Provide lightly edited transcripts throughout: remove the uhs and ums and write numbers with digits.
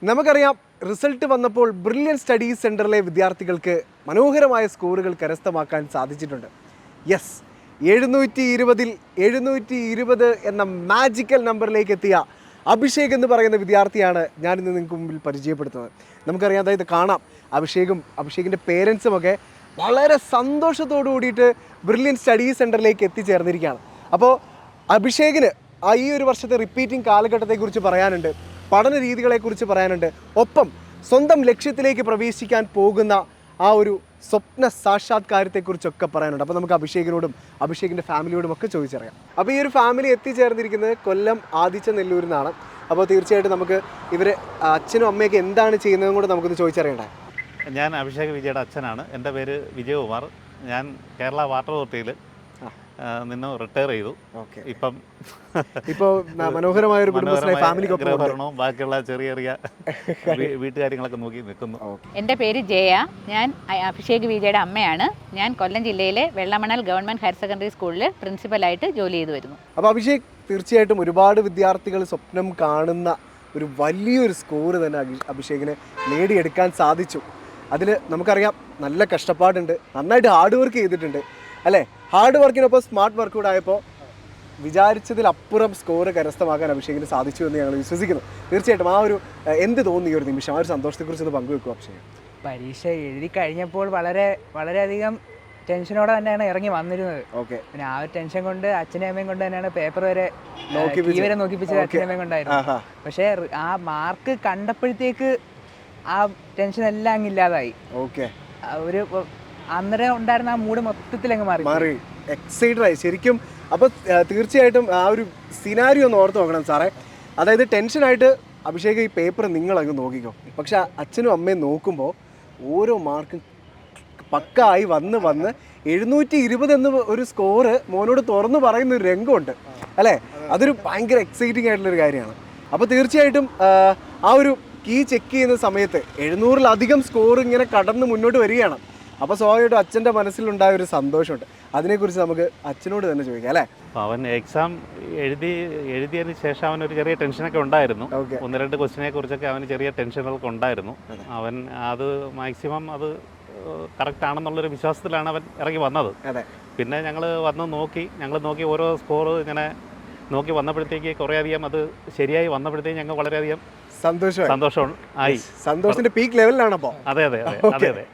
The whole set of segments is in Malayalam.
നമുക്കറിയാം റിസൾട്ട് വന്നപ്പോൾ ബ്രില്യൻ സ്റ്റഡീസ് സെൻറ്ററിലെ വിദ്യാർത്ഥികൾക്ക് മനോഹരമായ സ്കോറുകൾ കരസ്ഥമാക്കാൻ സാധിച്ചിട്ടുണ്ട്. യെസ്, 720 എന്ന മാജിക്കൽ നമ്പറിലേക്ക് എത്തിയ അഭിഷേക് എന്ന് പറയുന്ന വിദ്യാർത്ഥിയാണ് ഞാനിന്ന് നിങ്ങൾക്ക് മുമ്പിൽ പരിചയപ്പെടുത്തുന്നത്. നമുക്കറിയാം, അതായത് കാണാം അഭിഷേകിൻ്റെ പേരൻസുമൊക്കെ വളരെ സന്തോഷത്തോടു കൂടിയിട്ട് ബ്രില്യൻ സ്റ്റഡീസ് സെൻറ്ററിലേക്ക് എത്തിച്ചേർന്നിരിക്കുകയാണ്. അപ്പോൾ അഭിഷേകിന് ഈ ഒരു വർഷത്തെ റിപ്പീറ്റിംഗ് കാലഘട്ടത്തെക്കുറിച്ച് പറയാനുണ്ട്, പഠന രീതികളെക്കുറിച്ച് പറയാനുണ്ട്, ഒപ്പം സ്വന്തം ലക്ഷ്യത്തിലേക്ക് പ്രവേശിക്കാൻ പോകുന്ന ആ ഒരു സ്വപ്ന സാക്ഷാത്കാരത്തെക്കുറിച്ചൊക്കെ പറയാനുണ്ട്. അപ്പോൾ നമുക്ക് അഭിഷേകിനോടും അഭിഷേകിൻ്റെ ഫാമിലിയോടും ഒക്കെ ചോദിച്ചറിയാം. അപ്പോൾ ഈ ഒരു ഫാമിലി എത്തിച്ചേർന്നിരിക്കുന്നത് കൊല്ലം ആദിച്ചനെല്ലൂരിൽ നിന്നാണ്. അപ്പോൾ തീർച്ചയായിട്ടും നമുക്ക് ഇവർ അച്ഛനും അമ്മയൊക്കെ എന്താണ് ചെയ്യുന്നതും കൂടെ നമുക്കൊന്ന് ചോദിച്ചറിയണ്ടേ. ഞാൻ അഭിഷേക് വിജയുടെ അച്ഛനാണ്. എൻ്റെ പേര് വിജയകുമാർ. ഞാൻ കേരള വാട്ടർ അതോറിറ്റിയിൽ നിന്ന് റിട്ടയർ ചെയ്തു. ഇപ്പോൾ മനോഹരമായ ഒരു ഗൃഹഭരണവും ബാക്കിയുള്ള ചെറിയ ചെറിയ വീട്ടുകാര്യങ്ങളൊക്കെ നോക്കി നിൽക്കുന്നു. എൻ്റെ പേര് ജയ. ഞാൻ അഭിഷേക് വിജയുടെ അമ്മയാണ്. ഞാൻ കൊല്ലം ജില്ലയിലെ വെള്ളമണൽ ഗവൺമെൻറ് ഹയർ സെക്കൻഡറി സ്കൂളിൽ പ്രിൻസിപ്പലായിട്ട് ജോലി ചെയ്തു വരുന്നു. അപ്പോൾ അഭിഷേക്, തീർച്ചയായിട്ടും ഒരുപാട് വിദ്യാർത്ഥികൾ സ്വപ്നം കാണുന്ന ഒരു വലിയൊരു സ്കോർ തന്നെ അഭിഷേകിന് നേടിയെടുക്കാൻ സാധിച്ചു. അതിൽ നമുക്കറിയാം നല്ല കഷ്ടപ്പാടുണ്ട്, നന്നായിട്ട് ഹാർഡ് വർക്ക് ചെയ്തിട്ടുണ്ട് അല്ലേ. ഹാർഡ് വർക്കിനൊപ്പം സ്മാർട്ട് വർക്ക് കൂടെ ആയപ്പോൾ വിചാരിച്ചതിലപ്പുറം സ്കോർ കരസ്ഥമാക്കാൻ അഭിഷേകിന് സാധിച്ചു എന്ന് ഞങ്ങൾ വിശ്വസിക്കുന്നു. തീർച്ചയായിട്ടും ആ ഒരു എന്ത് തോന്നി ഒരു നിമിഷം, ആ ഒരു സന്തോഷത്തെക്കുറിച്ച് ഒന്ന് പങ്കുവെക്കും അഭിഷേക്. പരീക്ഷ എഴുതി കഴിഞ്ഞപ്പോൾ വളരെയധികം ടെൻഷനോടെ തന്നെയാണ് ഇറങ്ങി വന്നിരുന്നത്. ഓക്കെ, പിന്നെ ആ ഒരു ടെൻഷൻ കൊണ്ട് അച്ഛനും അമ്മയും കൊണ്ട് തന്നെയാണ് പേപ്പർ വരെ നോക്കിപ്പിച്ചത് അച്ഛനും അമ്മയും കൊണ്ടായിരുന്നു. പക്ഷേ ആ മാർക്ക് കണ്ടപ്പോഴത്തേക്ക് ആ ടെൻഷൻ എല്ലാം അങ്ങ് ഇല്ലാതായി. ഓക്കെ, ഒരു അന്നേരം ഉണ്ടായിരുന്ന ആ മൂഡ് മൊത്തത്തിൽ അങ്ങ് മാറി എക്സൈറ്റഡ് ആയി ശരിക്കും. അപ്പോൾ തീർച്ചയായിട്ടും ആ ഒരു സിനാരിയോ ഒന്ന് ഓർത്ത് നോക്കണം സാറേ. അതായത് ടെൻഷനായിട്ട് അഭിഷേക് ഈ പേപ്പർ നിങ്ങളങ്ങ് നോക്കിക്കോ. പക്ഷെ അച്ഛനും അമ്മയും നോക്കുമ്പോൾ ഓരോ മാർക്കും പക്കായി വന്ന് 720 എന്ന ഒരു സ്കോറ് മോനോട് തുറന്നു പറയുന്ന ഒരു രംഗമുണ്ട് അല്ലേ. അതൊരു ഭയങ്കര എക്സൈറ്റിംഗ് ആയിട്ടുള്ളൊരു കാര്യമാണ്. അപ്പോൾ തീർച്ചയായിട്ടും ആ ഒരു കീ ചെക്ക് ചെയ്യുന്ന സമയത്ത് 700-ലധികം സ്കോർ ഇങ്ങനെ കടന്ന് മുന്നോട്ട് വരികയാണ്. അപ്പോൾ സ്വാഭാവികമായിട്ടും അച്ഛൻ്റെ മനസ്സിലുണ്ടായ ഒരു സന്തോഷമുണ്ട്. അതിനെക്കുറിച്ച് നമുക്ക് അച്ഛനോട് തന്നെ ചോദിക്കാം അല്ലേ. അവൻ എക്സാം എഴുതിയതിന് ശേഷം അവനൊരു ചെറിയ ടെൻഷനൊക്കെ ഉണ്ടായിരുന്നു. 1-2 ക്വസ്റ്റിനെ കുറിച്ചൊക്കെ അവന് ചെറിയ ടെൻഷനുകളൊക്കെ ഉണ്ടായിരുന്നു. അവൻ അത് മാക്സിമം അത് കറക്റ്റ് ആണെന്നുള്ളൊരു വിശ്വാസത്തിലാണ് അവൻ ഇറങ്ങി വന്നത്. പിന്നെ ഞങ്ങൾ നോക്കി ഓരോ സ്കോർ ഇങ്ങനെ നോക്കി വന്നപ്പോഴത്തേക്ക് കുറേയധികം അത് ശരിയായി വന്നപ്പോഴത്തേക്ക് ഞങ്ങൾ വളരെയധികം സന്തോഷത്തിന്റെ പീക്ക് ലെവലിലാണ്. അപ്പോൾ അതെ.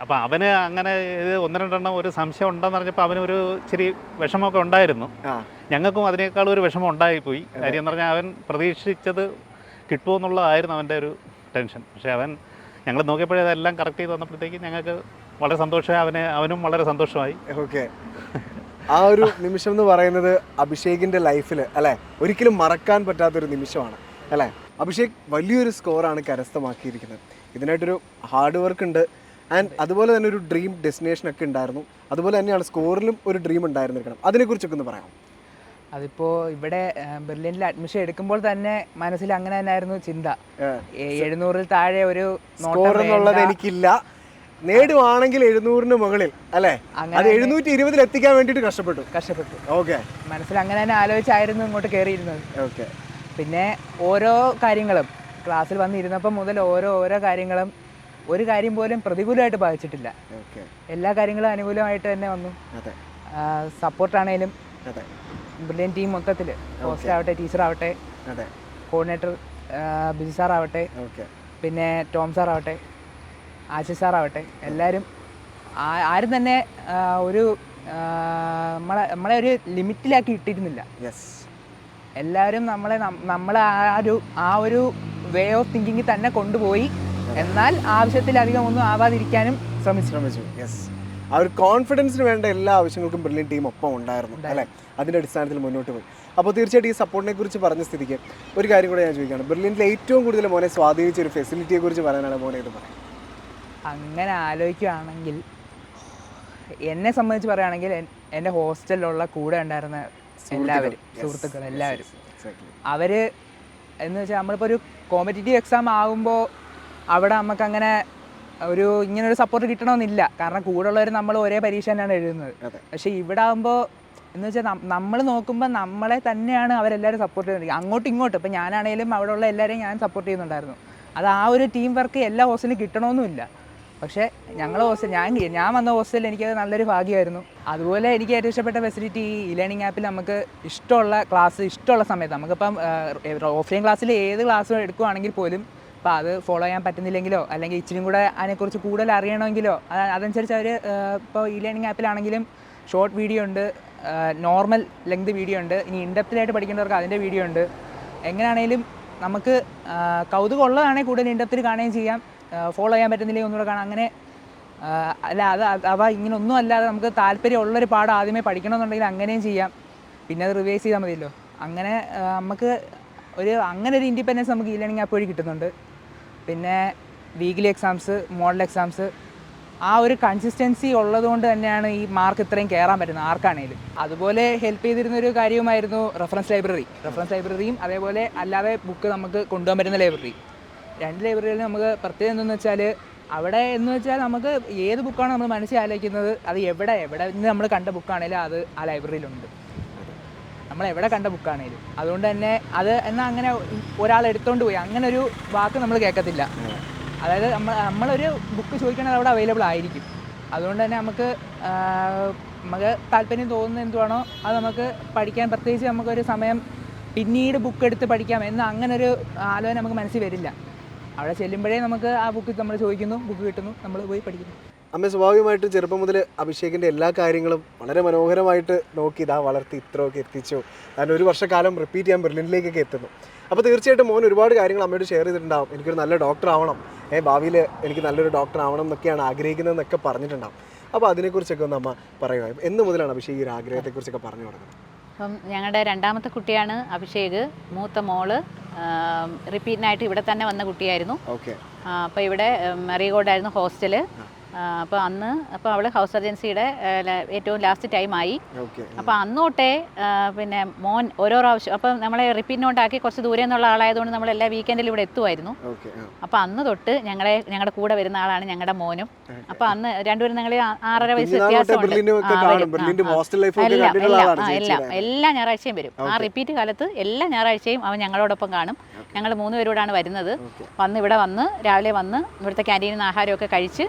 അപ്പം അവന് അങ്ങനെ 1-2 ഒരു സംശയം ഉണ്ടെന്ന് പറഞ്ഞപ്പോൾ അവനൊരു ഇച്ചിരി വിഷമമൊക്കെ ഉണ്ടായിരുന്നു. ഞങ്ങൾക്കും അതിനേക്കാളും ഒരു വിഷമം ഉണ്ടായിപ്പോയി. കാര്യം എന്ന് പറഞ്ഞാൽ അവൻ പ്രതീക്ഷിച്ചത് കിട്ടുമെന്നുള്ളതായിരുന്നു അവൻ്റെ ഒരു ടെൻഷൻ. പക്ഷേ ഞങ്ങൾ നോക്കിയപ്പോഴേ അതെല്ലാം കറക്റ്റ് ചെയ്ത് വന്നപ്പോഴത്തേക്ക് ഞങ്ങൾക്ക് വളരെ സന്തോഷമായി, അവനും വളരെ സന്തോഷമായി. ഓക്കെ, ആ ഒരു നിമിഷം എന്ന് പറയുന്നത് അഭിഷേകിൻ്റെ ലൈഫിൽ അല്ലേ ഒരിക്കലും മറക്കാൻ പറ്റാത്തൊരു നിമിഷമാണ് അല്ലേ. അഭിഷേക് വലിയൊരു സ്കോറാണ് കരസ്ഥമാക്കിയിരിക്കുന്നത്. ഇതിനായിട്ടൊരു ഹാർഡ് വർക്ക് ഉണ്ട്, ആൻഡ് അതുപോലെ തന്നെ ഒരു ഡ്രീം ഡെസ്റ്റിനേഷനൊക്കെ ഉണ്ടായിരുന്നു. അതുപോലെ തന്നെയാണ് സ്കോറിലും ഒരു ഡ്രീം ഉണ്ടായിരുന്നിരിക്കണം. അതിനെക്കുറിച്ചൊക്കെ ഒന്ന് പറയാം. അതിപ്പോൾ ഇവിടെ ബെർലിനിൽ അഡ്മിഷൻ എടുക്കുമ്പോൾ തന്നെ മനസ്സിൽ അങ്ങനെ തന്നെയായിരുന്നു ചിന്ത. 700-ൽ താഴെ ഒരു സ്കോർ എന്നുള്ളത് എനിക്കില്ല, നേടുവാണെങ്കിൽ 700-ന് മുകളിൽ അല്ലേ. അത് 720-ൽ എത്തിക്കാൻ വേണ്ടിയിട്ട് കഷ്ടപ്പെട്ടു. ഓക്കെ, മനസ്സിൽ അങ്ങനെ തന്നെ ആലോചിച്ചായിരുന്നു ഇങ്ങോട്ട് കയറിയിരുന്നത്. ഓക്കെ, പിന്നെ ഓരോ കാര്യങ്ങളും ക്ലാസ്സിൽ വന്നിരുന്നപ്പോൾ മുതൽ ഓരോ കാര്യങ്ങളും ഒരു കാര്യം പോലും പ്രതികൂലമായിട്ട് ബാധിച്ചിട്ടില്ല. എല്ലാ കാര്യങ്ങളും അനുകൂലമായിട്ട് തന്നെ വന്നു. സപ്പോർട്ടാണേലും ബ്രില്യൻ ടീം മൊത്തത്തിൽ, ഹോസ്റ്റർ ആവട്ടെ, ടീച്ചർ ആവട്ടെ, കോർഡിനേറ്റർ ബിജി സാർ ആവട്ടെ, പിന്നെ ടോം സാർ ആവട്ടെ, ആശിഷ് സാർ ആവട്ടെ, എല്ലാവരും ആരും തന്നെ ഒരു നമ്മളെ ഒരു ലിമിറ്റിലാക്കി ഇട്ടിരുന്നില്ല. എല്ലാവരും നമ്മളെ ആ ഒരു വേ ഓഫ് തിങ്കിങ്ങിൽ തന്നെ കൊണ്ടുപോയി. എന്നാൽ ആവശ്യത്തിലധികം ഒന്നും ആവാതിരിക്കാനും ശ്രമിച്ചു. ആ ഒരു കോൺഫിഡൻസിന് വേണ്ട എല്ലാ ആവശ്യങ്ങൾക്കും ബ്രില്യൻ ടീം ഒപ്പം ഉണ്ടായിരുന്നു അല്ലേ. അതിൻ്റെ അടിസ്ഥാനത്തിൽ മുന്നോട്ട് പോയി. അപ്പോൾ തീർച്ചയായിട്ടും ഈ സപ്പോർട്ടിനെ കുറിച്ച് പറഞ്ഞ സ്ഥിതിക്ക് ഒരു കാര്യം കൂടെ ഞാൻ ചോദിക്കുകയാണ്. ബ്രില്യൻറ്റിൽ ഏറ്റവും കൂടുതൽ മോനെ സ്വാധീനിച്ച ഒരു ഫെസിലിറ്റിയെ കുറിച്ച് പറയാനാണ് മോനെ ഇത് പറയാം. അങ്ങനെ ആലോചിക്കുകയാണെങ്കിൽ എന്നെ സംബന്ധിച്ച് പറയുകയാണെങ്കിൽ എൻ്റെ ഹോസ്റ്റലിലുള്ള കൂടെ ഉണ്ടായിരുന്ന എല്ലാവരും സുഹൃത്തുക്കൾ എല്ലാവരും അവർ എന്ന് വെച്ചാൽ നമ്മളിപ്പോൾ ഒരു കോമ്പറ്റീറ്റീവ് എക്സാം ആകുമ്പോൾ അവിടെ നമുക്കങ്ങനെ ഇങ്ങനൊരു സപ്പോർട്ട് കിട്ടണമെന്നില്ല. കാരണം കൂടെ ഉള്ളവർ നമ്മൾ ഒരേ പരീക്ഷ തന്നെയാണ് എഴുതുന്നത്. പക്ഷേ ഇവിടെ ആകുമ്പോൾ എന്ന് വെച്ചാൽ നമ്മൾ നോക്കുമ്പോൾ നമ്മളെ തന്നെയാണ് അവരെല്ലാവരും സപ്പോർട്ട് ചെയ്യുന്നത്, അങ്ങോട്ടും ഇങ്ങോട്ടും. ഇപ്പം ഞാനാണെങ്കിലും അവിടെ ഉള്ള എല്ലാവരെയും ഞാൻ സപ്പോർട്ട് ചെയ്യുന്നുണ്ടായിരുന്നു. അത് ആ ഒരു ടീം വർക്ക് എല്ലാ ഹോസ്റ്റലിലും കിട്ടണമെന്നുമില്ല. പക്ഷേ ഞങ്ങളുടെ ഹോസ്റ്റൽ ഞാൻ വന്ന ഹോസ്റ്റലിൽ എനിക്കത് നല്ലൊരു ഭാഗ്യമായിരുന്നു. അതുപോലെ എനിക്ക് ഏറ്റവും ഇഷ്ടപ്പെട്ട ഫെസിലിറ്റി ഈ ലേണിംഗ് ആപ്പിൽ നമുക്ക് ഇഷ്ടമുള്ള ക്ലാസ് ഇഷ്ടമുള്ള സമയത്ത് നമുക്കിപ്പം ഓഫ്ലൈൻ ക്ലാസ്സിൽ ഏത് ക്ലാസ് എടുക്കുകയാണെങ്കിൽ പോലും അപ്പോൾ അത് ഫോളോ ചെയ്യാൻ പറ്റുന്നില്ലെങ്കിലോ അല്ലെങ്കിൽ ഇച്ചിരി കൂടെ അതിനെക്കുറിച്ച് കൂടുതൽ അറിയണമെങ്കിലോ അതനുസരിച്ച് അവർ ഇപ്പോൾ ഈ ലേണിംഗ് ആപ്പിലാണെങ്കിലും ഷോർട്ട് വീഡിയോ ഉണ്ട്, നോർമൽ ലെങ്ത് വീഡിയോ ഉണ്ട്, ഇനി ഇൻഡെപ്തിലായിട്ട് പഠിക്കേണ്ടവർക്ക് അതിൻ്റെ വീഡിയോ ഉണ്ട്. എങ്ങനെയാണെങ്കിലും നമുക്ക് കൗതുകം ഉള്ളതാണെങ്കിൽ കൂടുതൽ ഇൻഡെപ്തിൽ കാണുകയും ചെയ്യാം, ഫോളോ ചെയ്യാൻ പറ്റുന്നില്ലെങ്കിൽ ഒന്നുകൂടെ കാണാം. അങ്ങനെ അല്ല ഇങ്ങനെ ഒന്നും അല്ലാതെ നമുക്ക് താല്പര്യമുള്ളൊരു പാഠം ആദ്യമേ പഠിക്കണമെന്നുണ്ടെങ്കിൽ അങ്ങനെയും ചെയ്യാം, പിന്നെ അത് റിവൈസ് ചെയ്താൽ മതിയല്ലോ. അങ്ങനെ നമുക്ക് അങ്ങനെ ഒരു ഇൻഡിപെൻഡൻസ് നമുക്ക് ഈ ലേണിംഗ് ആപ്പ് വഴി കിട്ടുന്നുണ്ട്. പിന്നെ വീക്ക്ലി എക്സാംസ്, മോഡൽ എക്സാംസ്, ആ ഒരു കൺസിസ്റ്റൻസി ഉള്ളതുകൊണ്ട് തന്നെയാണ് ഈ മാർക്ക് ഇത്രയും കയറാൻ പറ്റുന്നത് ആർക്കാണേലും. അതുപോലെ ഹെൽപ്പ് ചെയ്തിരുന്നൊരു കാര്യമായിരുന്നു റെഫറൻസ് ലൈബ്രറിയും അതേപോലെ അല്ലാതെ ബുക്ക് നമുക്ക് കൊണ്ടുപോകാൻ പറ്റുന്ന ലൈബ്രറി. രണ്ട് ലൈബ്രറിയിൽ നമുക്ക് പ്രത്യേകം എന്തെന്ന് വെച്ചാൽ അവിടെ എന്ന് വെച്ചാൽ നമുക്ക് ഏത് ബുക്കാണ് നമ്മൾ മനസ്സിൽ ആലോചിക്കുന്നത് അത് എവിടെ നിന്ന് നമ്മൾ കണ്ട ബുക്കാണെങ്കിലും അത് ആ ലൈബ്രറിയിലുണ്ട്, നമ്മൾ എവിടെ കണ്ട ബുക്കാണേലും. അതുകൊണ്ട് തന്നെ അത് എന്നാൽ അങ്ങനെ ഒരാൾ എടുത്തുകൊണ്ട് പോയി അങ്ങനെ ഒരു വാക്ക് നമ്മൾ കേൾക്കത്തില്ല. അതായത് നമ്മളൊരു ബുക്ക് ചോദിക്കണമെങ്കിൽ അവിടെ അവൈലബിൾ ആയിരിക്കും. അതുകൊണ്ട് തന്നെ നമുക്ക് താല്പര്യം തോന്നുന്നത് എന്തുവാണോ അത് നമുക്ക് പഠിക്കാൻ, പ്രത്യേകിച്ച് നമുക്കൊരു സമയം പിന്നീട് ബുക്ക് എടുത്ത് പഠിക്കാം എന്ന് അങ്ങനൊരു ആലോചന നമുക്ക് മനസ്സിൽ വരില്ല. അവിടെ ചെല്ലുമ്പോഴേ നമുക്ക് ആ ബുക്ക് നമ്മൾ ചോദിക്കുന്നു, ബുക്ക് കിട്ടുന്നു, നമ്മൾ പോയി പഠിക്കുന്നു. അമ്മ സ്വാഭാവികമായിട്ട് ചെറുപ്പം മുതൽ അഭിഷേകിൻ്റെ എല്ലാ കാര്യങ്ങളും വളരെ മനോഹരമായിട്ട് നോക്കി ഇതാ വളർത്തി ഇത്രയൊക്കെ എത്തിച്ചു. കാരണം ഒരു വർഷക്കാലം റിപ്പീറ്റ് ചെയ്യാൻ ബെർലിനിലേക്കൊക്കെ എത്തുന്നു. അപ്പോൾ തീർച്ചയായിട്ടും മോൻ ഒരുപാട് കാര്യങ്ങൾ അമ്മയോട് ഷെയർ ചെയ്തിട്ടുണ്ടാവും. എനിക്കൊരു നല്ല ഡോക്ടർ ആവണം, ഭാവിയിൽ എനിക്ക് നല്ലൊരു ഡോക്ടർ ആവണം എന്നൊക്കെയാണ് ആഗ്രഹിക്കുന്നതെന്നൊക്കെ പറഞ്ഞിട്ടുണ്ടാവും. അപ്പോൾ അതിനെക്കുറിച്ചൊക്കെ ഒന്ന് അമ്മ പറയുക. എന്ന് മുതലാണ് അഭിഷേക് ഈ ആഗ്രഹത്തെക്കുറിച്ചൊക്കെ പറഞ്ഞു തുടങ്ങുന്നത്? അപ്പം ഞങ്ങളുടെ രണ്ടാമത്തെ കുട്ടിയാണ് അഭിഷേക്. മൂത്ത മോള് റിപ്പീറ്റിനായിട്ട് ഇവിടെ തന്നെ വന്ന കുട്ടിയായിരുന്നു. അപ്പോൾ ഇവിടെ മെറിഗോൾഡായിരുന്നു ഹോസ്റ്റല്. അപ്പോൾ അവൾ ഹൗസ് സർജൻസിയുടെ ഏറ്റവും ലാസ്റ്റ് ടൈമായി. അപ്പോൾ അന്ന് തൊട്ടേ പിന്നെ മോൻ ഓരോ പ്രാവശ്യം അപ്പം നമ്മളെ റിപ്പീറ്റിനോട്ടാക്കി കുറച്ച് ദൂരെ നിന്നുള്ള ആളായതുകൊണ്ട് നമ്മൾ എല്ലാ വീക്കെൻഡിലും ഇവിടെ എത്തുമായിരുന്നു. അപ്പോൾ അന്ന് തൊട്ട് ഞങ്ങളുടെ കൂടെ വരുന്ന ആളാണ് ഞങ്ങളുടെ മോനും. അപ്പോൾ അന്ന് രണ്ടുപേരും ഞങ്ങൾ 6.5 വയസ്സ് വ്യത്യാസമുണ്ട്. എല്ലാ ഞായറാഴ്ചയും വരും. ആ റിപ്പീറ്റ് കാലത്ത് എല്ലാ ഞായറാഴ്ചയും അവൻ ഞങ്ങളോടൊപ്പം കാണും. ഞങ്ങൾ 3 പേരോടാണ് വരുന്നത്. ഇവിടെ വന്ന് രാവിലെ വന്ന് ഇവിടുത്തെ ക്യാൻറ്റീനിൽ നിന്ന് ആഹാരമൊക്കെ കഴിച്ച്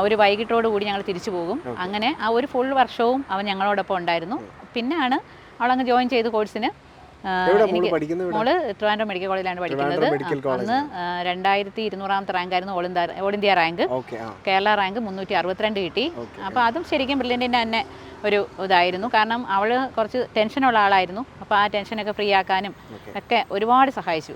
ഒരു വൈകിട്ടോട് കൂടി ഞങ്ങൾ തിരിച്ചു പോകും. അങ്ങനെ ആ ഒരു ഫുൾ വർഷവും അവൻ ഞങ്ങളോടൊപ്പം ഉണ്ടായിരുന്നു. പിന്നെയാണ് അവളങ്ങ് ജോയിൻ ചെയ്ത് കോഴ്സിന്. മോള് ട്രിവാൻഡ്രം മെഡിക്കൽ കോളേജിലാണ് പഠിക്കുന്നത്. അന്ന് 2200ാമത്തെ റാങ്കായിരുന്നു all India rank. Kerala rank 362 കിട്ടി. അപ്പോൾ അതും ശരിക്കും ബ്രില്യൻറ്റിൻ്റെ തന്നെ ഒരു ഇതായിരുന്നു. കാരണം അവൾ കുറച്ച് ടെൻഷനുള്ള ആളായിരുന്നു. അപ്പോൾ ആ ടെൻഷനൊക്കെ ഫ്രീ ആക്കാനും ഒക്കെ ഒരുപാട് സഹായിച്ചു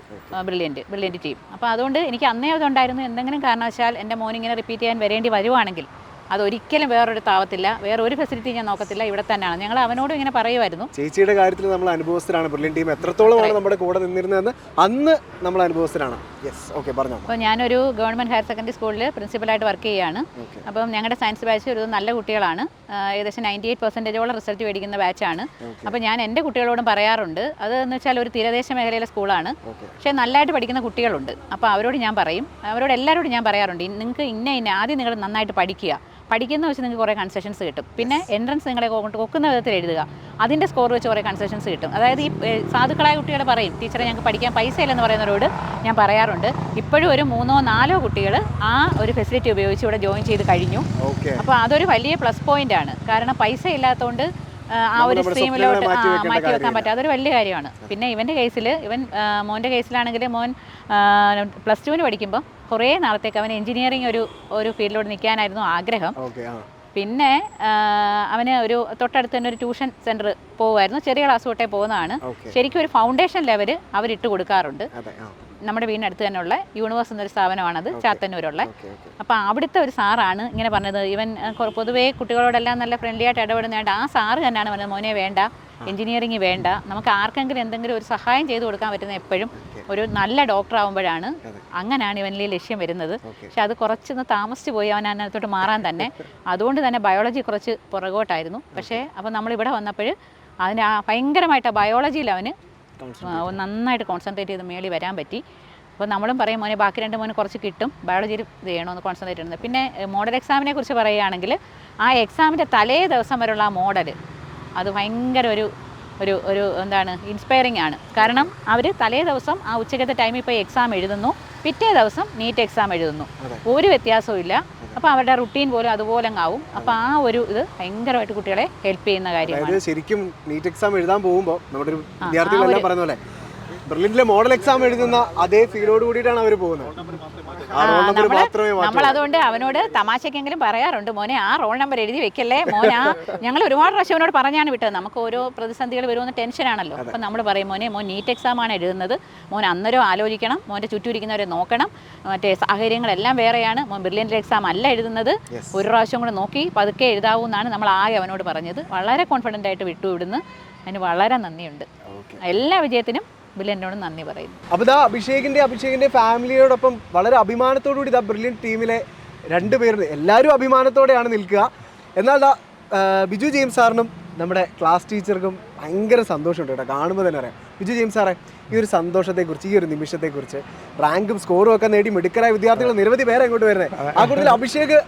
ബ്രില്യൻറ്റ് ടീം. അപ്പോൾ അതുകൊണ്ട് എനിക്ക് അന്നേ അതുണ്ടായിരുന്നു. എന്തെങ്കിലും കാരണവശാൽ എൻ്റെ മോനിങ്ങനെ റിപ്പീറ്റ് ചെയ്യാൻ വരേണ്ടി വരുവാണെങ്കിൽ അതൊരിക്കലും വേറൊരു താവത്തില്ല, വേറൊരു ഫെസിലിറ്റി ഞാൻ നോക്കത്തില്ല, ഇവിടെ തന്നെയാണ്. ഞങ്ങൾ അവനോട് ഇങ്ങനെ പറയുമായിരുന്നു. ചേച്ചിയുടെ കാര്യത്തിൽ നമ്മൾ അനുഭവസ്ഥരാണ്. ബ്രില്യൻറ്റ് ടീം എത്രത്തോളമാണ് നമ്മുടെ കൂടെ നിന്നിരുന്നതെന്ന് അന്ന് നമ്മൾ അനുഭവസ്ഥരാണ്. അപ്പോൾ ഞാനൊരു ഗവൺമെൻറ് ഹയർ സെക്കൻഡറി സ്കൂളിൽ പ്രിൻസിപ്പലായിട്ട് വർക്ക് ചെയ്യുകയാണ്. അപ്പം ഞങ്ങളുടെ സയൻസ് ബാച്ച് ഒരു നല്ല കുട്ടികളാണ്. ഏകദേശം 98% റിസൾട്ട് മേടിക്കുന്ന ബാച്ചാണ്. അപ്പോൾ ഞാൻ എൻ്റെ കുട്ടികളോടും പറയാറുണ്ട്, അതെന്ന് വെച്ചാൽ ഒരു തീരദേശ മേഖലയിലെ സ്കൂളാണ്, പക്ഷേ നല്ലതായിട്ട് പഠിക്കുന്ന കുട്ടികളുണ്ട്. അപ്പോൾ അവരോട് ഞാൻ പറയും, അവരോട് എല്ലാവരോടും ഞാൻ പറയാറുണ്ട്, നിങ്ങൾക്ക് ആദ്യം നിങ്ങൾ നന്നായിട്ട് പഠിക്കുന്ന വെച്ച് നിങ്ങൾക്ക് കുറേ കൺസെഷൻസ് കിട്ടും. പിന്നെ എൻട്രൻസ് നിങ്ങളെ കൊക്കുന്ന വിധത്തിൽ എഴുതുക, അതിൻ്റെ സ്കോർ വെച്ച് കുറേ കൺസെഷൻസ് കിട്ടും. അതായത് ഈ സാധുക്കളായ കുട്ടികൾ പറയും, ടീച്ചറെ ഞങ്ങൾക്ക് പഠിക്കാൻ പൈസ ഇല്ലെന്ന് പറയുന്നവരോട് ഞാൻ പറയാറുണ്ട്, ഇപ്പോഴും ഒരു 3-4 കുട്ടികൾ ആ ഒരു ഫെസിലിറ്റി ഉപയോഗിച്ച് ഇവിടെ ജോയിൻ ചെയ്ത് കഴിഞ്ഞു. അപ്പോൾ അതൊരു വലിയ പ്ലസ് പോയിന്റ് ആണ്. കാരണം പൈസ ഇല്ലാത്തതുകൊണ്ട് ആ ഒരു സ്ട്രീമിലോട്ട് മാറ്റി വെക്കാൻ പറ്റും, അതൊരു വലിയ കാര്യമാണ്. പിന്നെ മോൻ്റെ കേസിലാണെങ്കിൽ മോൻ +2 പഠിക്കുമ്പോൾ കുറേ നാളത്തേക്ക് അവൻ എഞ്ചിനീയറിംഗ് ഒരു ഫീൽഡിലോട്ട് നിൽക്കാനായിരുന്നു ആഗ്രഹം. പിന്നെ അവന് ഒരു തൊട്ടടുത്ത് തന്നെ ഒരു ട്യൂഷൻ സെൻറ്റർ പോകുമായിരുന്നു. ചെറിയ ക്ലാസ് തൊട്ടേ പോകുന്നതാണ്. ശരിക്കും ഒരു ഫൗണ്ടേഷൻ ലെവൽ അവരിട്ട് കൊടുക്കാറുണ്ട്. നമ്മുടെ വീടിനടുത്ത് തന്നെയുള്ള യൂണിവേഴ്സ് എന്നൊരു സ്ഥാപനമാണത്, ചാത്തന്നൂരുള്ള. അപ്പോൾ അവിടുത്തെ ഒരു സാറാണ് ഇങ്ങനെ പറഞ്ഞത്, ഇവൻ പൊതുവേ കുട്ടികളോടെല്ലാം നല്ല ഫ്രണ്ട്ലി ആയിട്ട് ഇടപെടുന്നതായിട്ട് ആ സാറ് തന്നെയാണ് പറഞ്ഞത്, മോനെ വേണ്ട, എഞ്ചിനീയറിംഗ് വേണ്ട, നമുക്ക് ആർക്കെങ്കിലും എന്തെങ്കിലും ഒരു സഹായം ചെയ്തു കൊടുക്കാൻ പറ്റുന്ന എപ്പോഴും ഒരു നല്ല ഡോക്ടർ ആകുമ്പോഴാണ്. അങ്ങനെയാണ് ഇവനിൽ ലക്ഷ്യം വരുന്നത്. പക്ഷെ അത് കുറച്ചൊന്ന് താമസിച്ച് പോയി അവൻ അതിനകത്തോട്ട് മാറാൻ തന്നെ. അതുകൊണ്ട് തന്നെ ബയോളജി കുറച്ച് പുറകോട്ടായിരുന്നു. പക്ഷേ അപ്പോൾ നമ്മളിവിടെ വന്നപ്പോൾ അതിന് ഭയങ്കരമായിട്ട് ബയോളജിയിൽ അവന് നന്നായിട്ട് കോൺസെൻട്രേറ്റ് ചെയ്ത് മേളിൽ വരാൻ പറ്റി. അപ്പോൾ നമ്മളും പറയും, മോനെ ബാക്കി 2 മോന് കുറച്ച് കിട്ടും, ബയോളജിയിൽ ഇത് ചെയ്യണമെന്ന് കോൺസെൻട്രേറ്റ് ചെയ്യുന്നത്. പിന്നെ മോഡൽ എക്സാമിനെ കുറിച്ച് പറയുകയാണെങ്കിൽ ആ എക്സാമിൻ്റെ തലേ ദിവസം വരെയുള്ള ആ മോഡൽ അത് ഭയങ്കര ഒരു ഒരു എന്താണ് ഇൻസ്പയറിംഗ് ആണ്. കാരണം അവർ തലേ ദിവസം ആ ഉച്ചക്കത്തെ ടൈമിൽ ഇപ്പോൾ എക്സാം എഴുതുന്നു, പിറ്റേ ദിവസം നീറ്റ് എക്സാം എഴുതുന്നു, ഒരു വ്യത്യാസവും ഇല്ല. അപ്പോൾ അവരുടെ റുട്ടീൻ പോലും അതുപോലെ ആവും. അപ്പോൾ ആ ഒരു ഇത് ഭയങ്കരമായിട്ട് കുട്ടികളെ ഹെൽപ്പ് ചെയ്യുന്ന കാര്യമാണ്. ശരിക്കും നീറ്റ് എക്സാം എഴുതാൻ പോകുമ്പോൾ നമ്മുടെ വിദ്യാർത്ഥികളെല്ലാം പറയുന്ന പോലെ ബ്രില്യന്റിലെ മോഡൽ എക്സാം എഴുതുന്ന അതേ ഫീലോട് കൂടിയിട്ടാണ് അവർ പോകുന്നത്. നമ്മൾ അതുകൊണ്ട് അവനോട് തമാശക്കെങ്കിലും പറയാറുണ്ട്, മോനെ ആ റോൾ നമ്പർ എഴുതി വെക്കല്ലേ മോനെ. ഞങ്ങൾ ഒരുപാട് പ്രാവശ്യം അവനോട് പറഞ്ഞാണ് വിട്ടത്. നമുക്ക് ഓരോ പ്രതിസന്ധികൾ വരുമെന്ന് ടെൻഷനാണല്ലോ. അപ്പം നമ്മൾ പറയും, മോൻ നീറ്റ് എക്സാം ആണ് എഴുതുന്നത്, മോൻ അന്നേരം ആലോചിക്കണം, മോൻ്റെ ചുറ്റുമിരിക്കുന്നവരെ നോക്കണം, മറ്റേ സാഹചര്യങ്ങളെല്ലാം വേറെയാണ്, മോൻ ബ്രില്യൻ്റ് എക്സാം അല്ല എഴുതുന്നത്, ഒരു പ്രാവശ്യം കൂടെ നോക്കി പതുക്കെ എഴുതാവൂ എന്നാണ് നമ്മൾ ആകെ അവനോട് പറഞ്ഞത്. വളരെ കോൺഫിഡൻ്റ് ആയിട്ട് വിട്ടു ഇവിടുന്ന്. അതിന് വളരെ നന്ദിയുണ്ട്. എല്ലാ വിജയത്തിനും ബ്രില്യൻ്റിനോട് നന്ദി പറയുന്നു. അപ്പോൾ ഇതാ അഭിഷേകിൻ്റെ ഫാമിലിയോടൊപ്പം വളരെ അഭിമാനത്തോടുകൂടി ഇതാ ബ്രില്യൻ്റ് ടീമിലെ രണ്ടുപേരും എല്ലാവരും അഭിമാനത്തോടെയാണ് നിൽക്കുക. എന്നാൽ ബിജു ജെയിംസ് സാറിനും നമ്മുടെ ക്ലാസ് ടീച്ചർക്കും ഭയങ്കര സന്തോഷമുണ്ട് കേട്ടോ, കാണുമ്പോൾ തന്നെ അറിയാം. ബിജു ജെയിംസ് സാറേ, ഈ ഒരു സന്തോഷത്തെക്കുറിച്ച്, ഈ ഒരു നിമിഷത്തെക്കുറിച്ച്, റാങ്കും സ്കോറും ഒക്കെ നേടി മിടുക്കരായ വിദ്യാർത്ഥികൾ നിരവധി പേരെ ഇങ്ങോട്ട് വരുന്നത്. ആ കൂടുതൽ അഭിഷേക്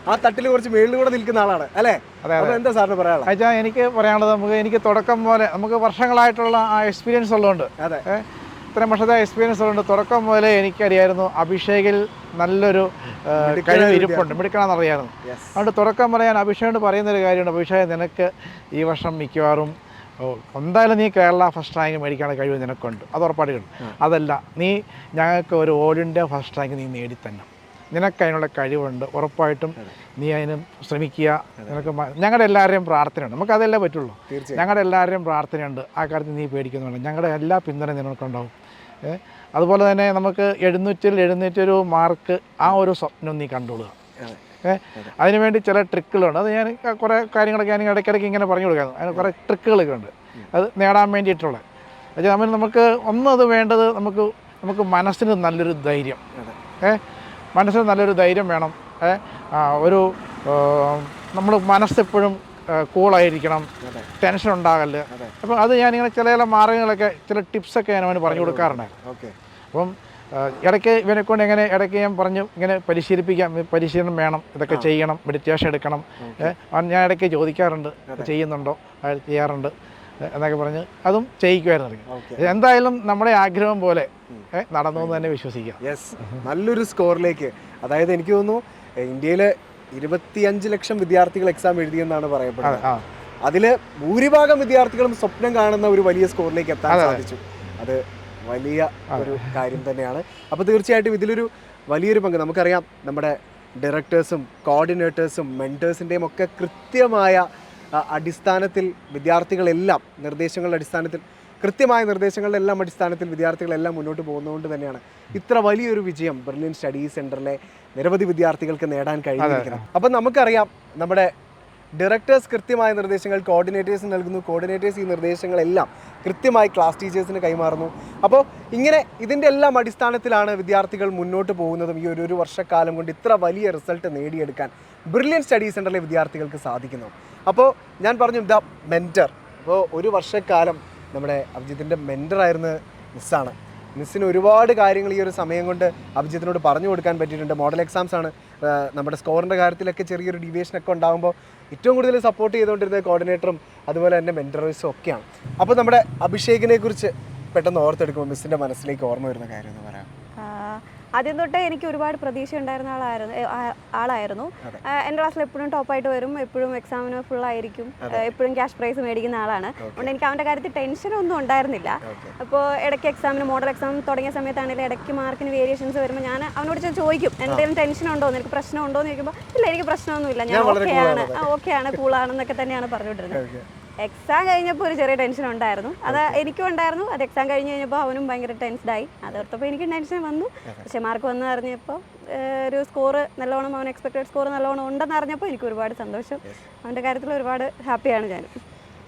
ആ തട്ടിൽ കുറച്ച് മേളിൽ കൂടെ നിൽക്കുന്ന ആളാണ് അല്ലേ? അപ്പോൾ എന്താ സാറിന് പറയാനുള്ളത്? അച്ഛാ, എനിക്ക് പറയാനുള്ളത്, എനിക്ക് തുടക്കം പോലെ നമുക്ക് വർഷങ്ങളായിട്ടുള്ള ആ എക്സ്പീരിയൻസ് ഉള്ളതുകൊണ്ട്, ഇത്രയും വർഷത്തെ എക്സ്പീരിയൻസ് ഉള്ളതുകൊണ്ട് തുടക്കം പോലെ എനിക്കറിയായിരുന്നു അഭിഷേകിൽ നല്ലൊരു കഴിവ് ഇരിപ്പുണ്ട്, മിടുക്കണമെന്നറിയായിരുന്നു. അതുകൊണ്ട് തുടക്കം പറയാൻ അഭിഷേകോട് പറയുന്നൊരു കാര്യമുണ്ട്. അഭിഷേക്, നിനക്ക് ഈ വർഷം മിക്കവാറും എന്തായാലും നീ കേരള ഫസ്റ്റ് റാങ്ക് മേടിക്കാനുള്ള കഴിവ് നിനക്കുണ്ട്, അത് ഉറപ്പായിട്ട്. അതല്ല, നീ ഞങ്ങൾക്ക് ഒരു ഓൾ ഇന്ത്യ ഫസ്റ്റ് റാങ്ക് നീ നേടിത്തന്നെ, നിനക്ക് അതിനുള്ള കഴിവുണ്ട്, ഉറപ്പായിട്ടും നീ അതിന് ശ്രമിക്കുക. നിനക്ക് ഞങ്ങളുടെ എല്ലാവരുടെയും പ്രാർത്ഥനയുണ്ട്, നമുക്ക് അതല്ലേ പറ്റുള്ളൂ. ഞങ്ങളുടെ എല്ലാവരുടെയും പ്രാർത്ഥനയുണ്ട്, ആ കാര്യത്തിൽ നീ പേടിക്കുന്നുണ്ട്. ഞങ്ങളുടെ എല്ലാ പിന്തുണയും നിനക്കുണ്ടാവും. അതുപോലെ തന്നെ നമുക്ക് 700 മാർക്ക് ആ ഒരു സ്വപ്നം നീ കണ്ടുകൊള്ളുക. അതിനുവേണ്ടി ചില ട്രിക്കുകളുണ്ട്. അത് ഞാൻ കുറേ കാര്യങ്ങളൊക്കെ ഞാൻ ഇടയ്ക്കിടയ്ക്ക് ഇങ്ങനെ പറഞ്ഞു കൊടുക്കാറ്. അതിന് കുറേ ട്രിക്കുകളൊക്കെ ഉണ്ട് അത് നേടാൻ വേണ്ടിയിട്ടുള്ളത്. അത് നമുക്ക് ഒന്നത് വേണ്ടത്, നമുക്ക് മനസ്സിന് നല്ലൊരു ധൈര്യം, മനസ്സിന് നല്ലൊരു ധൈര്യം വേണം. നമ്മൾ മനസ്സെപ്പോഴും കൂളായിരിക്കണം, ടെൻഷൻ ഉണ്ടാകല്. അപ്പം അത് ഞാനിങ്ങനെ ചില മാർഗ്ഗങ്ങളൊക്കെ, ചില ടിപ്സൊക്കെ ഞാൻ അവന് പറഞ്ഞു കൊടുക്കാറുണ്ടായിരുന്നു. അപ്പം ഇടയ്ക്ക് ഇവനെ കൊണ്ട് എങ്ങനെ ഇടയ്ക്ക് ഞാൻ പറഞ്ഞു, ഇങ്ങനെ പരിശീലനം വേണം, ഇതൊക്കെ ചെയ്യണം, മെഡിറ്റേഷൻ എടുക്കണം. ഞാൻ ഇടയ്ക്ക് ചോദിക്കാറുണ്ട്, ചെയ്യുന്നുണ്ടോ, ചെയ്യാറുണ്ട് എന്നൊക്കെ പറഞ്ഞ് അതും ചെയ്യിക്കുമായിരുന്നു. എന്തായാലും നമ്മുടെ ആഗ്രഹം പോലെ നടന്നു എന്ന് തന്നെ വിശ്വസിക്കാം. നല്ലൊരു സ്കോറിലേക്ക്, അതായത് എനിക്ക് തോന്നുന്നു ഇന്ത്യയിൽ 25 ലക്ഷം വിദ്യാർത്ഥികൾ എക്സാം എഴുതിയെന്നാണ് പറയപ്പെടുന്നത്. അതിൽ ഭൂരിഭാഗം വിദ്യാർത്ഥികളും സ്വപ്നം കാണുന്ന ഒരു വലിയ സ്കോറിലേക്ക് എത്താൻ സാധിച്ചു. അത് വലിയ ഒരു കാര്യം തന്നെയാണ്. അപ്പോൾ തീർച്ചയായിട്ടും ഇതിലൊരു വലിയൊരു പങ്ക് നമുക്കറിയാം. നമ്മുടെ ഡയറക്ടേഴ്സും കോർഡിനേറ്റേഴ്സും മെൻറ്റേഴ്സിൻ്റെയും ഒക്കെ കൃത്യമായ അടിസ്ഥാനത്തിൽ വിദ്യാർത്ഥികളെല്ലാം കൃത്യമായ നിർദ്ദേശങ്ങളുടെ എല്ലാം അടിസ്ഥാനത്തിൽ വിദ്യാർത്ഥികളെല്ലാം മുന്നോട്ട് പോകുന്നതുകൊണ്ട് തന്നെയാണ് ഇത്ര വലിയൊരു വിജയം ബ്രില്യൻ്റ് സ്റ്റഡി സെൻറ്ററിലെ നിരവധി വിദ്യാർത്ഥികൾക്ക് നേടാൻ കഴിഞ്ഞിരിക്കുന്നത്. അപ്പം നമുക്കറിയാം, നമ്മുടെ ഡയറക്ടേഴ്സ് കൃത്യമായ നിർദ്ദേശങ്ങൾ കോർഡിനേറ്റേഴ്സിന് നൽകുന്നു, കോർഡിനേറ്റേഴ്സ് ഈ നിർദ്ദേശങ്ങളെല്ലാം കൃത്യമായി ക്ലാസ് ടീച്ചേഴ്സിന് കൈമാറുന്നു. അപ്പോൾ ഇങ്ങനെ ഇതിൻ്റെ എല്ലാം അടിസ്ഥാനത്തിലാണ് വിദ്യാർത്ഥികൾ മുന്നോട്ട് പോകുന്നതും ഈ ഒരു വർഷക്കാലം കൊണ്ട് ഇത്ര വലിയ റിസൾട്ട് നേടിയെടുക്കാൻ ബ്രില്യൻ്റ് സ്റ്റഡി സെൻറ്ററിലെ വിദ്യാർത്ഥികൾക്ക് സാധിക്കുന്നു. അപ്പോൾ ഞാൻ പറഞ്ഞു, ദ മെൻറ്റർ. അപ്പോൾ ഒരു വർഷക്കാലം നമ്മുടെ അഭിജിത്തിൻ്റെ മെൻറ്ററായിരുന്ന മിസ്സാണ്. മിസ്സിന് ഒരുപാട് കാര്യങ്ങൾ ഈ ഒരു സമയം കൊണ്ട് അഭിജിത്തിനോട് പറഞ്ഞു കൊടുക്കാൻ പറ്റിയിട്ടുണ്ട്. മോഡൽ എക്സാംസ് ആണ്, നമ്മുടെ സ്കോറിൻ്റെ കാര്യത്തിലൊക്കെ ചെറിയൊരു ഡീവിയേഷനൊക്കെ ഉണ്ടാകുമ്പോൾ ഏറ്റവും കൂടുതൽ സപ്പോർട്ട് ചെയ്തുകൊണ്ടിരുന്ന കോർഡിനേറ്ററും അതുപോലെ തന്നെ മെൻറ്ററേഴ്സും ഒക്കെയാണ്. അപ്പോൾ നമ്മുടെ അഭിഷേകിനെ കുറിച്ച് പെട്ടെന്ന് ഓർത്തെടുക്കുമ്പോൾ മിസ്സിൻ്റെ മനസ്സിലേക്ക് ഓർമ്മ വരുന്ന കാര്യം എന്ന് പറയാം. ആദ്യം തൊട്ടേ എനിക്ക് ഒരുപാട് പ്രതീക്ഷ ഉണ്ടായിരുന്ന ആളായിരുന്നു. എൻ്റെ ക്ലാസ്സിൽ എപ്പോഴും ടോപ്പായിട്ട് വരും, എപ്പോഴും എക്സാമിന് ഫുള്ളായിരിക്കും, എപ്പോഴും ക്യാഷ് പ്രൈസ് മേടിക്കുന്ന ആളാണ്. അതുകൊണ്ട് എനിക്ക് അവൻ്റെ കാര്യത്തിൽ ടെൻഷനൊന്നും ഉണ്ടായിരുന്നില്ല. അപ്പോൾ ഇടയ്ക്ക് എക്സാമിന് മോഡൽ എക്സാം തുടങ്ങിയ സമയത്താണെങ്കിലും ഇടയ്ക്ക് മാർക്കിന് വേരിയേഷൻസ് വരുമ്പോൾ ഞാൻ അവനോട് ചോദിക്കും, എന്തെങ്കിലും ടെൻഷൻ ഉണ്ടോ, നിനക്ക് പ്രശ്നമുണ്ടോ എന്ന് ചോദിക്കുമ്പോൾ ഇല്ല, എനിക്ക് പ്രശ്നമൊന്നുമില്ല, ഞാൻ ഓക്കെയാണ് കൂളാണെന്നൊക്കെ തന്നെയാണ് പറഞ്ഞുകൊണ്ടിരുന്നത്. എക്സാം കഴിഞ്ഞപ്പോൾ ഒരു ചെറിയ ടെൻഷൻ ഉണ്ടായിരുന്നു. അത് എനിക്കും ഉണ്ടായിരുന്നു. അത് എക്സാം കഴിഞ്ഞ് കഴിഞ്ഞപ്പോൾ അവനും ഭയങ്കര ടെൻസ്ഡായി. അതോർത്തപ്പോൾ എനിക്കും ടെൻഷൻ വന്നു. പക്ഷേ മാർക്ക് വന്ന് അറിഞ്ഞപ്പോൾ ഒരു സ്കോറ് നല്ലോണം, അവൻ എക്സ്പെക്റ്റഡ് സ്കോർ നല്ലോണം ഉണ്ടെന്ന് അറിഞ്ഞപ്പോൾ എനിക്ക് ഒരുപാട് സന്തോഷം. അവൻ്റെ കാര്യത്തിൽ ഒരുപാട് ഹാപ്പിയാണ് ഞാൻ.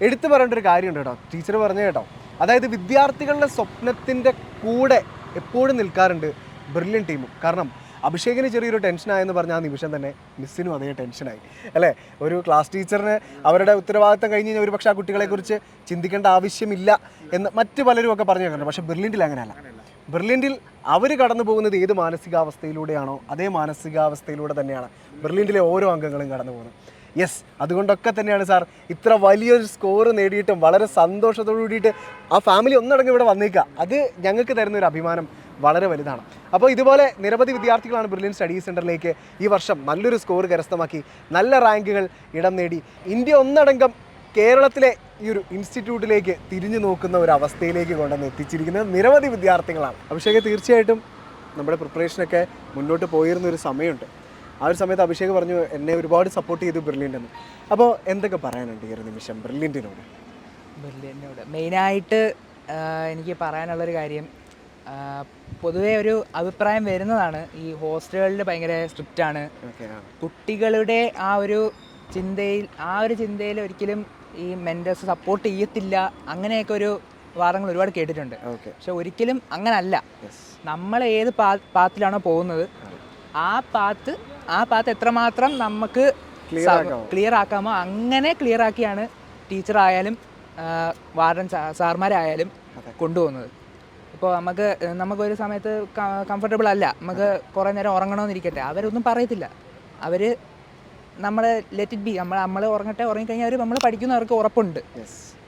എടുത്തു പറയേണ്ട ഒരു കാര്യമുണ്ട് കേട്ടോ, ടീച്ചർ പറഞ്ഞു കേട്ടോ. അതായത് വിദ്യാർത്ഥികളുടെ സ്വപ്നത്തിൻ്റെ കൂടെ എപ്പോഴും നിൽക്കാറുണ്ട് ബ്രില്യൻ്റ് ടീമും. കാരണം അഭിഷേകിന് ചെറിയൊരു ടെൻഷനായെന്ന് പറഞ്ഞ ആ നിമിഷം തന്നെ മിസ്സിനും അതേ ടെൻഷനായി അല്ലേ? ഒരു ക്ലാസ് ടീച്ചറിന് അവരുടെ ഉത്തരവാദിത്തം കഴിഞ്ഞ് കഴിഞ്ഞാൽ ഒരു പക്ഷേ ആ കുട്ടികളെക്കുറിച്ച് ചിന്തിക്കേണ്ട ആവശ്യമില്ല എന്ന് മറ്റ് പലരും ഒക്കെ പറഞ്ഞു കേൾക്കുന്നുണ്ട്. പക്ഷേ ബ്രില്യൻ്റിൽ അങ്ങനെയല്ല. ബ്രില്യൻ്റിൽ അവർ കടന്നു പോകുന്നത് ഏത് മാനസികാവസ്ഥയിലൂടെയാണോ അതേ മാനസികാവസ്ഥയിലൂടെ തന്നെയാണ് ബ്രില്യൻ്റിലെ ഓരോ അംഗങ്ങളും കടന്നു പോകുന്നത്. യെസ്, അതുകൊണ്ടൊക്കെ തന്നെയാണ് സാർ ഇത്ര വലിയൊരു സ്കോർ നേടിയിട്ടും വളരെ സന്തോഷത്തോടു കൂടിയിട്ട് ആ ഫാമിലി ഒന്നടങ്കം ഇവിടെ വന്നേക്കുക. അത് ഞങ്ങൾക്ക് തരുന്ന ഒരു അഭിമാനം വളരെ വലുതാണ്. അപ്പോൾ ഇതുപോലെ നിരവധി വിദ്യാർത്ഥികളാണ് ബ്രില്യൻറ്റ് സ്റ്റഡി സെൻറ്ററിലേക്ക് ഈ വർഷം നല്ലൊരു സ്കോർ കരസ്ഥമാക്കി നല്ല റാങ്കുകൾ ഇടം നേടി ഇന്ത്യ ഒന്നടങ്കം കേരളത്തിലെ ഈ ഒരു ഇൻസ്റ്റിറ്റ്യൂട്ടിലേക്ക് തിരിഞ്ഞു നോക്കുന്ന ഒരു അവസ്ഥയിലേക്ക് കൊണ്ടുവന്ന് എത്തിച്ചിരിക്കുന്നത് നിരവധി വിദ്യാർത്ഥികളാണ്. അഭിഷേക്, തീർച്ചയായിട്ടും നമ്മുടെ പ്രിപ്പറേഷനൊക്കെ മുന്നോട്ട് പോയിരുന്നൊരു സമയമുണ്ട്. ആ ഒരു സമയത്ത് അഭിഷേക് പറഞ്ഞു എന്നെ ഒരുപാട് സപ്പോർട്ട് ചെയ്തു ബ്രില്യൻ്റ് എന്ന്. അപ്പോൾ എന്തൊക്കെ പറയാനുണ്ട് ഈ ഒരു നിമിഷം ബ്രില്യൻറ്റിനോട്? മെയിനായിട്ട് എനിക്ക് പറയാനുള്ളൊരു കാര്യം, പൊതുവേ ഒരു അഭിപ്രായം വരുന്നതാണ് ഈ ഹോസ്റ്റലുകളിൽ ഭയങ്കര സ്ട്രിക്റ്റാണ്, കുട്ടികളുടെ ആ ഒരു ചിന്തയിൽ ഒരിക്കലും ഈ മെൻറ്റേഴ്സ് സപ്പോർട്ട് ചെയ്യത്തില്ല, അങ്ങനെയൊക്കെ ഒരു വാദങ്ങൾ ഒരുപാട് കേട്ടിട്ടുണ്ട്. പക്ഷെ ഒരിക്കലും അങ്ങനല്ല. നമ്മൾ ഏത് പാത്തിലാണോ പോകുന്നത് ആ പാത്ത് എത്രമാത്രം നമുക്ക് ക്ലിയർ ആക്കാമോ അങ്ങനെ ക്ലിയർ ആക്കിയാണ് ടീച്ചറായാലും വാർഡൻ സാർമാരായാലും കൊണ്ടുപോകുന്നത്. ഇപ്പോൾ നമുക്കൊരു സമയത്ത് കംഫർട്ടബിൾ അല്ല, നമുക്ക് കുറേ നേരം ഉറങ്ങണമെന്നിരിക്കട്ടെ, അവരൊന്നും പറയത്തില്ല. അവർ നമ്മൾ ലെറ്റ് ഇറ്റ് ബി, നമ്മൾ ഉറങ്ങിക്കഴിഞ്ഞാൽ അവർ നമ്മൾ പഠിക്കുന്നവർക്ക് ഉറപ്പുണ്ട്.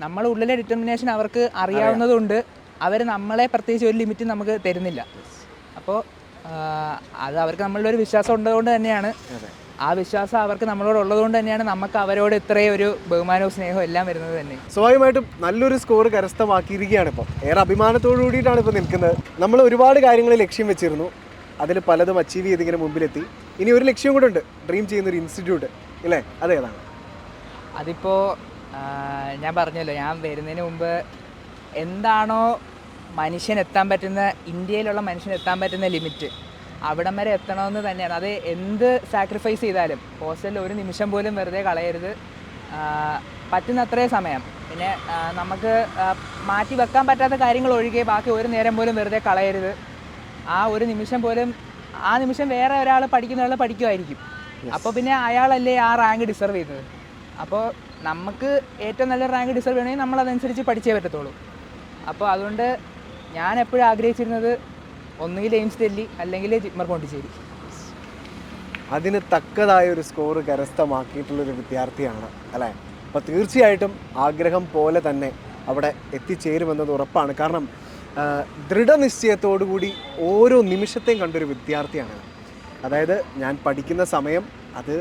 നമ്മുടെ ഉള്ളിലെ ഡിറ്റർമിനേഷൻ അവർക്ക് അറിയാവുന്നതുകൊണ്ട് അവർ നമ്മളെ പ്രത്യേകിച്ച് ഒരു ലിമിറ്റ് നമുക്ക് തരുന്നില്ല. അപ്പോൾ അത് അവർക്ക് നമ്മളുടെ ഒരു വിശ്വാസം ഉള്ളതുകൊണ്ട് തന്നെയാണ്, ആ വിശ്വാസം അവർക്ക് നമ്മളോട് ഉള്ളതുകൊണ്ട് തന്നെയാണ് നമുക്ക് അവരോട് ഇത്രയും ഒരു ബഹുമാനവും സ്നേഹവും എല്ലാം വരുന്നത് തന്നെ. സ്വാഭാവികമായിട്ടും നല്ലൊരു സ്കോർ കരസ്ഥമാക്കിയിരിക്കുകയാണ്. ഇപ്പോൾ ഏറെ അഭിമാനത്തോടു കൂടിയിട്ടാണ് ഇപ്പോൾ നിൽക്കുന്നത്. നമ്മൾ ഒരുപാട് കാര്യങ്ങൾ ലക്ഷ്യം വെച്ചിരുന്നു, അതിൽ പലതും അച്ചീവ് ചെയ്തിങ്ങനെ മുമ്പിലെത്തി. ഇനി ഒരു ലക്ഷ്യം കൂടെ ഉണ്ട്, ഡ്രീം ചെയ്യുന്നൊരു ഇൻസ്റ്റിറ്റ്യൂട്ട് ഇല്ലേ? അതേതാണ്? അതിപ്പോൾ ഞാൻ പറഞ്ഞല്ലോ, ഞാൻ വരുന്നതിന് മുമ്പ് എന്താണോ മനുഷ്യൻ എത്താൻ പറ്റുന്ന, ഇന്ത്യയിലുള്ള മനുഷ്യൻ എത്താൻ പറ്റുന്ന ലിമിറ്റ്, അവിടം വരെ എത്തണമെന്ന് തന്നെയാണ്. അത് എന്ത് സാക്രിഫൈസ് ചെയ്താലും ഹോസ്റ്റലിൽ ഒരു നിമിഷം പോലും വെറുതെ കളയരുത്, പറ്റുന്നത്രയും സമയം. പിന്നെ നമുക്ക് മാറ്റി വെക്കാൻ പറ്റാത്ത കാര്യങ്ങൾ ഒഴികെ ബാക്കി ഒരു നേരം പോലും വെറുതെ കളയരുത്. ആ ഒരു നിമിഷം പോലും, ആ നിമിഷം വേറെ ഒരാൾ പഠിക്കുമായിരിക്കും. അപ്പോൾ പിന്നെ അയാളല്ലേ ആ റാങ്ക് ഡിസർവ് ചെയ്യുന്നത്. അപ്പോൾ നമുക്ക് ഏറ്റവും നല്ല റാങ്ക് ഡിസർവ് ചെയ്യണമെങ്കിൽ നമ്മളതനുസരിച്ച് പഠിച്ചേ പറ്റത്തുള്ളൂ. അപ്പോൾ അതുകൊണ്ട് ഞാൻ എപ്പോഴും ആഗ്രഹിച്ചിരുന്നത് ഒന്നുകിൽ എയിംസ് ഡൽഹി അല്ലെങ്കിൽ ജിപ്മർ പോണ്ടിച്ചേരി. അതിന് തക്കതായ ഒരു സ്കോർ കരസ്ഥമാക്കിയിട്ടുള്ളൊരു വിദ്യാർത്ഥിയാണ് അല്ലേ? അപ്പോൾ തീർച്ചയായിട്ടും ആഗ്രഹം പോലെ തന്നെ അവിടെ എത്തിച്ചേരുമെന്നത് ഉറപ്പാണ്. കാരണം ദൃഢനിശ്ചയത്തോടു കൂടി ഓരോ നിമിഷത്തെയും കണ്ടൊരു വിദ്യാർത്ഥിയാണ്. അതായത് ഞാൻ പഠിക്കുന്ന സമയം അത്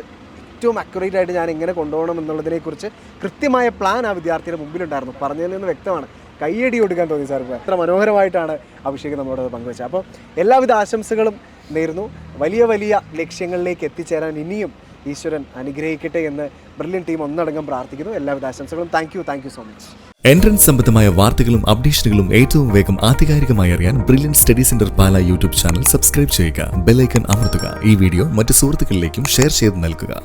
ഏറ്റവും അക്യുറേറ്റ് ആയിട്ട് ഞാൻ എങ്ങനെ കൊണ്ടുപോകണം എന്നുള്ളതിനെക്കുറിച്ച് കൃത്യമായ പ്ലാൻ ആ വിദ്യാർത്ഥിയുടെ മുമ്പിലുണ്ടായിരുന്നു. പറഞ്ഞതിൽ നിന്ന് വ്യക്തമാണ്. കയ്യടി കൊടുക്കാൻ തോന്നി സാർ. ഇപ്പോൾ എത്ര മനോഹരമായിട്ടാണ് അഭിഷേക് നമ്മളോട് പങ്കുവച്ചത്. അപ്പോൾ എല്ലാവിധ ആശംസകളും നേരുന്നു. വലിയ വലിയ ലക്ഷ്യങ്ങളിലേക്ക് എത്തിച്ചേരാൻ ഇനിയും ഈശ്വരൻ അനുഗ്രഹിക്കട്ടെ എന്ന് ബ്രില്യൻറ്റ് ടീം ഒന്നടങ്കം പ്രാർത്ഥിക്കുന്നു. എല്ലാവിധ ആശംസകളും. Thank you so much. Entrance സംബന്ധമായ വാർത്തകളും അപ്ഡേഷനുകളും ഏറ്റവും വേഗം ആധികാരികമായി അറിയാൻ ബ്രില്യൻറ്റ് സ്റ്റഡി സെന്റർ പാല യൂട്യൂബ് ചാനൽ സബ്സ്ക്രൈബ് ചെയ്യുക, ബെല്ലൈക്കൺ അമർത്തുക. ഈ വീഡിയോ മറ്റ് സുഹൃത്തുക്കളിലേക്കും ഷെയർ ചെയ്ത് നൽകുക.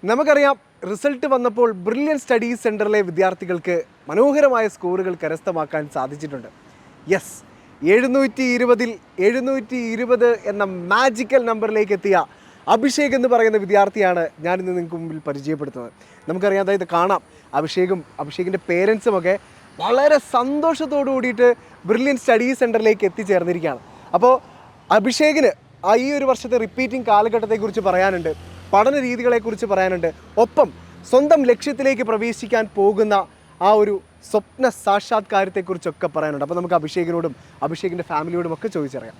നമുക്കറിയാം, റിസൾട്ട് വന്നപ്പോൾ ബ്രില്യൻറ്റ് സ്റ്റഡി സെൻറ്ററിലെ വിദ്യാർത്ഥികൾക്ക് മനോഹരമായ സ്കോറുകൾ കരസ്ഥമാക്കാൻ സാധിച്ചിട്ടുണ്ട്. യെസ്, 720 എന്ന മാജിക്കൽ നമ്പറിലേക്ക് എത്തിയ അഭിഷേക് എന്ന് പറയുന്ന വിദ്യാർത്ഥിയാണ് ഞാനിന്ന് നിങ്ങൾക്ക് മുമ്പിൽ പരിചയപ്പെടുത്തുന്നത്. നമുക്കറിയാം, അതായത് കാണാം അഭിഷേകിൻ്റെ പേരൻസുമൊക്കെ വളരെ സന്തോഷത്തോടു കൂടിയിട്ട് ബ്രില്യൻറ്റ് സ്റ്റഡി സെൻറ്ററിലേക്ക് എത്തിച്ചേർന്നിരിക്കുകയാണ്. അപ്പോൾ അഭിഷേകിന് ഈ ഒരു വർഷത്തെ റിപ്പീറ്റിംഗ് കാലഘട്ടത്തെക്കുറിച്ച് പറയാനുണ്ട്, പഠന രീതികളെക്കുറിച്ച് പറയാനുണ്ട്, ഒപ്പം സ്വന്തം ലക്ഷ്യത്തിലേക്ക് പ്രവേശിക്കാൻ പോകുന്ന ആ ഒരു സ്വപ്ന സാക്ഷാത്കാരത്തെക്കുറിച്ചൊക്കെ പറയാനുണ്ട്. അപ്പോൾ നമുക്ക് അഭിഷേകിനോടും അഭിഷേകിൻ്റെ ഫാമിലിയോടും ഒക്കെ ചോദിച്ചറിയാം.